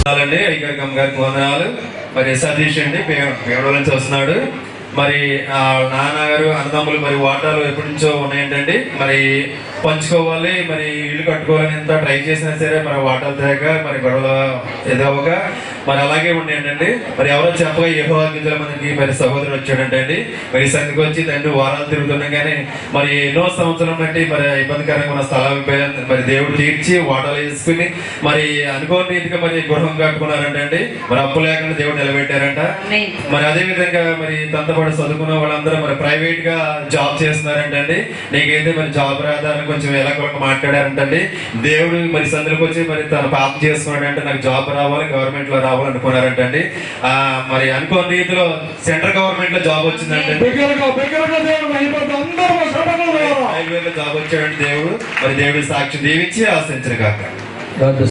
ఐకర్కమ్మ గారికి వందనాలు. మరి సతీష్ అండి పేవడ నుంచి వస్తున్నాడు. మరి నాన్నగారు అన్నదమ్ములు మరి వాటాలు ఎప్పటి నుంచో ఉన్నాయంటండి. మరి పంచుకోవాలి, మరి ఇల్లు కట్టుకోవాలని ఎంత ట్రై చేసినా సరే మరి వాటాలు తేక మరి గొడవ ఎదవగా మరి అలాగే ఉండేయండి. మరి ఎవరో చెప్పగా యెహోవా గింజల మనకి మరి సహోదరుడు వచ్చాడంటండి. మరి సంధికి వచ్చి తండ్రి వారాలు తిరుగుతున్నాం కానీ మరి ఎన్నో సంవత్సరం బట్టి మరి ఇబ్బందికరంగా ఉన్న స్థలాలు మరి దేవుడు తీర్చి వాటాలు వేసుకుని మరి అనుకోని రీతిగా మరి గృహం కట్టుకున్నారంటండి. మరి అప్పు లేకుండా దేవుడు నిలబెట్టారంట. మరి అదే విధంగా మరి తంతపడి చదువుకున్న వాళ్ళందరూ మరి ప్రైవేట్ గా జాబ్ చేస్తున్నారంటండి. నీకైతే మరి జాబ్ రాదని కొంచెం ఎలా మాట్లాడారంటండి. దేవుడు మరి సందులకు వచ్చి మరి తన పాప చేసుకున్నాడంటే నాకు జాబ్ రావాలి, గవర్నమెంట్ లో రావాలనుకున్నారంటండి. మరి అనుకోని రీతిలో సెంట్రల్ గవర్నమెంట్ లో జాబ్ వచ్చిందంటే జాబ్ వచ్చాడంటే దేవుడు మరి దేవుడి సాక్షి దీవించి ఆశించరు కాక.